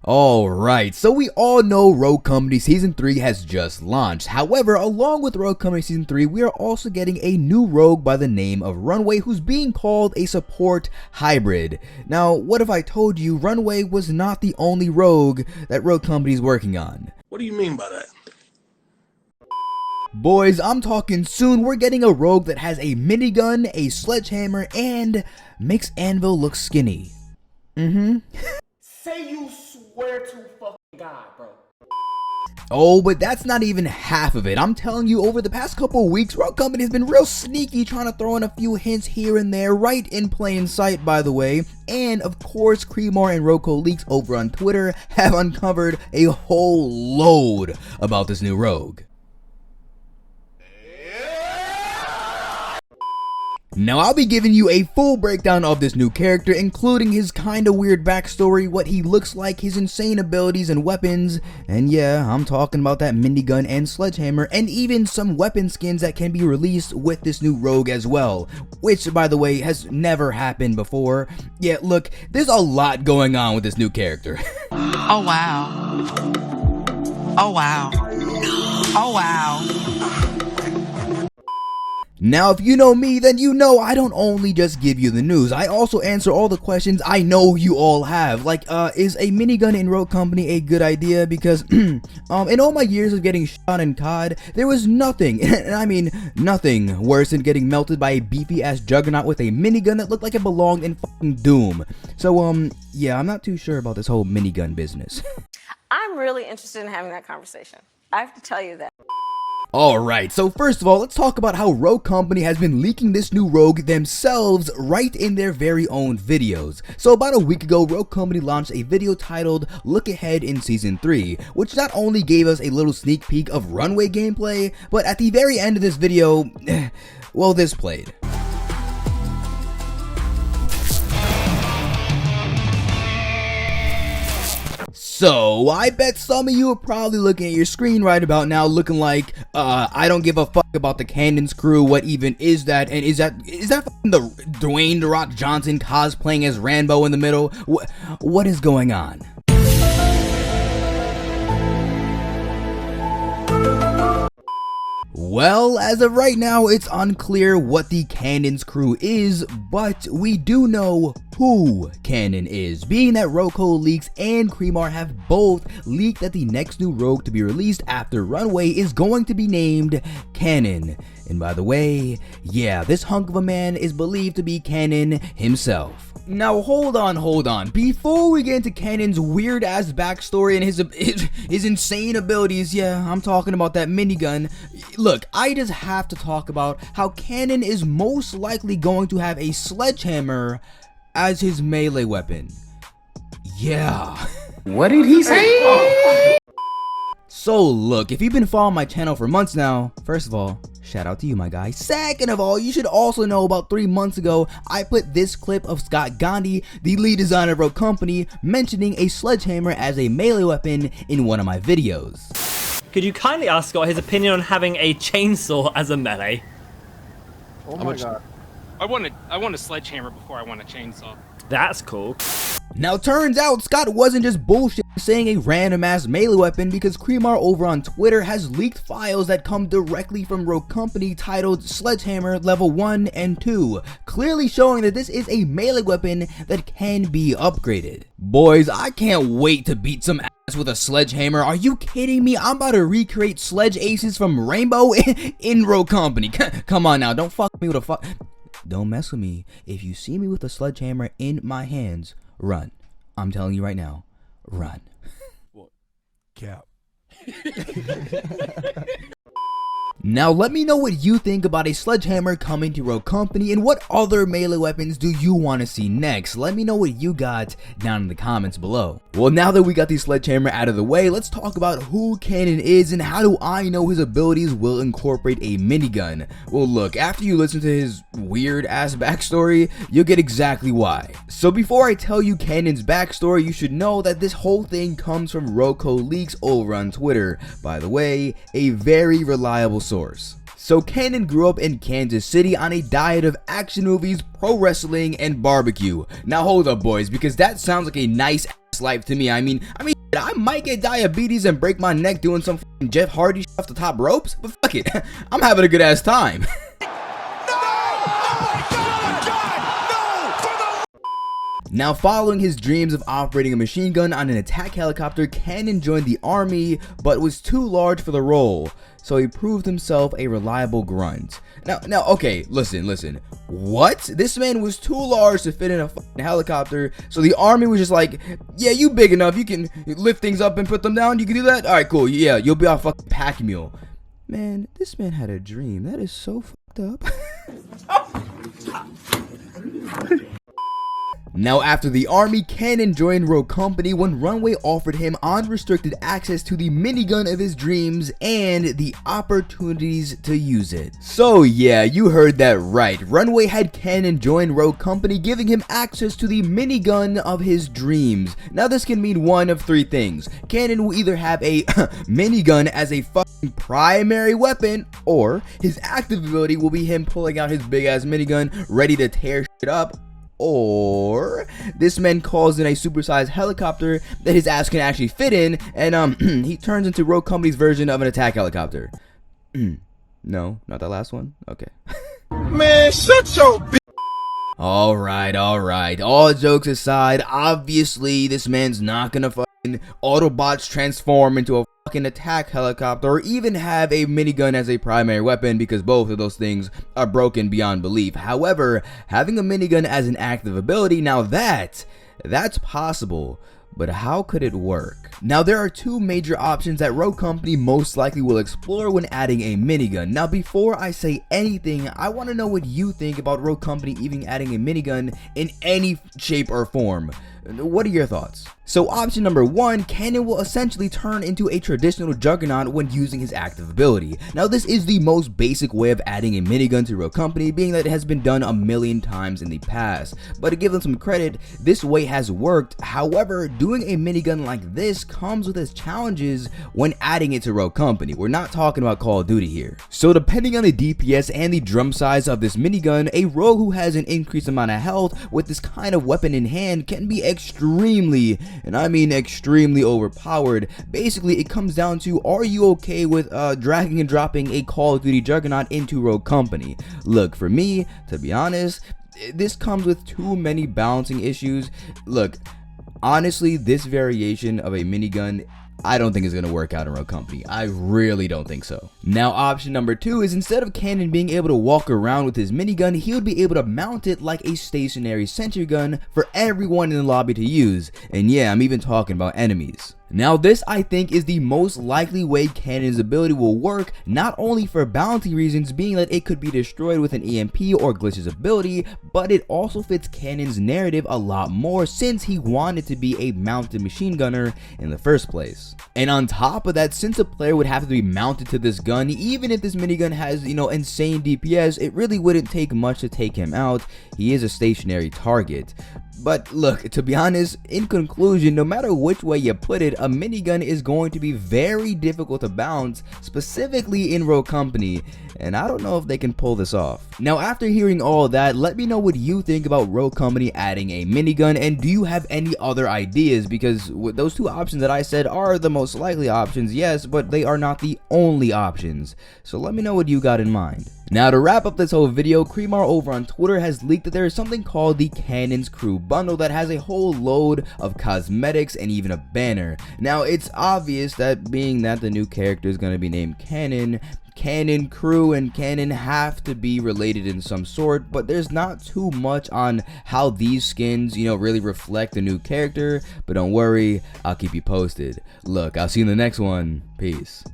Alright, so we all know Rogue Company Season 3 has just launched. However, along with Rogue Company Season 3, we are also getting a new rogue by the name of Runway, who's being called a support hybrid. Now, what if I told you Runway was not the only rogue that Rogue Company is working on? What do you mean by that? Boys, I'm talking soon we're getting a rogue that has a minigun, a sledgehammer, and makes Anvil look skinny. Say you swear to fucking God, bro. Oh, but that's not even half of it. I'm telling you, over the past couple of weeks, Rogue Company has been real sneaky, trying to throw in a few hints here and there, right in plain sight, by the way. And of course, Creemore and Roco Leaks over on Twitter have uncovered a whole load about this new rogue. Now, I'll be giving you a full breakdown of this new character, including his kinda weird backstory, what he looks like, his insane abilities and weapons, and yeah, I'm talking about that minigun and sledgehammer, and even some weapon skins that can be released with this new rogue as well, which, by the way, has never happened before. Yeah, look, there's a lot going on with this new character. Oh wow. Oh wow. Oh wow. Now, if you know me, then you know I don't only just give you the news, I also answer all the questions I know you all have, like, is a minigun in Rogue Company a good idea? Because, in all my years of getting shot in COD, there was nothing, and I mean nothing, worse than getting melted by a beefy-ass juggernaut with a minigun that looked like it belonged in fucking Doom. So, yeah, I'm not too sure about this whole minigun business. I'm really interested in having that conversation. I have to tell you that. Alright, so first of all, let's talk about how Rogue Company has been leaking this new rogue themselves right in their very own videos. So about a week ago, Rogue Company launched a video titled Look Ahead in Season 3, which not only gave us a little sneak peek of Runway gameplay, but at the very end of this video, well, this played. So, I bet some of you are probably looking at your screen right about now looking like, I don't give a fuck about the Cannon's crew, what even is that, and is that the Dwayne The Rock Johnson cosplaying as Rambo in the middle? What is going on? Well, as of right now, it's unclear what the Cannon's crew is, but we do know who Cannon is, being that Roco Leaks and Creemore have both leaked that the next new rogue to be released after Runway is going to be named Cannon. And by the way, yeah, this hunk of a man is believed to be Cannon himself. Now hold on, before we get into Cannon's weird ass backstory and his insane abilities, yeah, I'm talking about that minigun. Look, I just have to talk about how Cannon is most likely going to have a sledgehammer as his melee weapon. Yeah. What did he say? So look, if you've been following my channel for months now, first of all, shout out to you, my guy. Second of all, you should also know about 3 months ago, I put this clip of Scott Gandhi, the lead designer of Rogue Company, mentioning a sledgehammer as a melee weapon in one of my videos. Could you kindly ask Scott his opinion on having a chainsaw as a melee? Oh my god. I want a sledgehammer before I want a chainsaw. That's cool. Now turns out Scott wasn't just bullshit saying a random ass melee weapon, because Creemore over on Twitter has leaked files that come directly from Rogue Company titled Sledgehammer Level 1 and 2, clearly showing that this is a melee weapon that can be upgraded. Boys, I can't wait to beat some ass with a sledgehammer. Are you kidding me? I'm about to recreate sledge aces from Rainbow in Rogue Company. Come on now, don't fuck me with a fuck. Don't mess with me. If you see me with a sledgehammer in my hands, run. I'm telling you right now, run. What? Cap. Now let me know what you think about a sledgehammer coming to Rogue Company, and what other melee weapons do you want to see next. Let me know what you got down in the comments below. Well, now that we got the sledgehammer out of the way, let's talk about who Cannon is and how do I know his abilities will incorporate a minigun. Well look, after you listen to his weird ass backstory, you'll get exactly why. So before I tell you Cannon's backstory, you should know that this whole thing comes from Roco Leaks over on Twitter. By the way, a very reliable source. So Cannon grew up in Kansas City on a diet of action movies, pro wrestling, and barbecue. Now hold up boys, because that sounds like a nice ass life to me. I mean I might get diabetes and break my neck doing some f***ing Jeff Hardy shit off the top ropes, but fuck it, I'm having a good ass time. Now, following his dreams of operating a machine gun on an attack helicopter, Cannon joined the army, but was too large for the role, so he proved himself a reliable grunt. Now, okay, listen. What? This man was too large to fit in a fucking helicopter, so the army was just like, yeah, you big enough, you can lift things up and put them down, you can do that? Alright, cool, yeah, you'll be our fucking pack mule. Man, this man had a dream. That is so fucked up. Now, after the army, Cannon joined Rogue Company when Runway offered him unrestricted access to the minigun of his dreams and the opportunities to use it. So yeah, you heard that right. Runway had Cannon join Rogue Company, giving him access to the minigun of his dreams. Now, this can mean one of three things. Cannon will either have a minigun as a fucking primary weapon, or his active ability will be him pulling out his big ass minigun ready to tear shit up, or this man calls in a supersized helicopter that his ass can actually fit in, and he turns into Rogue Company's version of an attack helicopter. No, not that last one? Okay. Man, shut your bitch. Alright. All jokes aside, obviously this man's not gonna fucking Autobots transform into a fucking attack helicopter or even have a minigun as a primary weapon, because both of those things are broken beyond belief. However, having a minigun as an active ability, now that's possible. But how could it work? Now, there are two major options that Rogue Company most likely will explore when adding a minigun. Now, before I say anything, I want to know what you think about Rogue Company even adding a minigun in any shape or form. What are your thoughts? So option number one, Cannon will essentially turn into a traditional Juggernaut when using his active ability. Now, this is the most basic way of adding a minigun to Rogue Company, being that it has been done a million times in the past. But to give them some credit, this way has worked. However, doing a minigun like this comes with its challenges when adding it to Rogue Company. We're not talking about Call of Duty here. So depending on the DPS and the drum size of this minigun, a rogue who has an increased amount of health with this kind of weapon in hand can be extremely, and I mean extremely, overpowered. Basically, it comes down to, are you okay with dragging and dropping a Call of Duty Juggernaut into Rogue Company? Look, for me, to be honest, this comes with too many balancing issues. Look, honestly, this variation of a minigun, I don't think it's going to work out in Rogue Company. I really don't think so. Now, option number two is, instead of Cannon being able to walk around with his minigun, he would be able to mount it like a stationary sentry gun for everyone in the lobby to use. And yeah, I'm even talking about enemies. Now, this I think is the most likely way Cannon's ability will work, not only for bounty reasons, being that it could be destroyed with an EMP or Glitch's ability, but it also fits Cannon's narrative a lot more since he wanted to be a mounted machine gunner in the first place. And on top of that, since a player would have to be mounted to this gun, even if this minigun has, insane DPS, it really wouldn't take much to take him out. He is a stationary target. But look, to be honest, in conclusion, no matter which way you put it, a minigun is going to be very difficult to bounce, specifically in Rogue Company, and I don't know if they can pull this off. Now, after hearing all that, let me know what you think about Rogue Company adding a minigun, and do you have any other ideas? Because those two options that I said are the most likely options, yes, but they are not the only options. So let me know what you got in mind. Now, to wrap up this whole video, Kreemar over on Twitter has leaked that there is something called the Cannon's Crew bundle that has a whole load of cosmetics and even a banner. Now, it's obvious that being that the new character is going to be named Cannon, Cannon Crew and Cannon have to be related in some sort, but there's not too much on how these skins, really reflect the new character. But don't worry, I'll keep you posted. Look, I'll see you in the next one. Peace.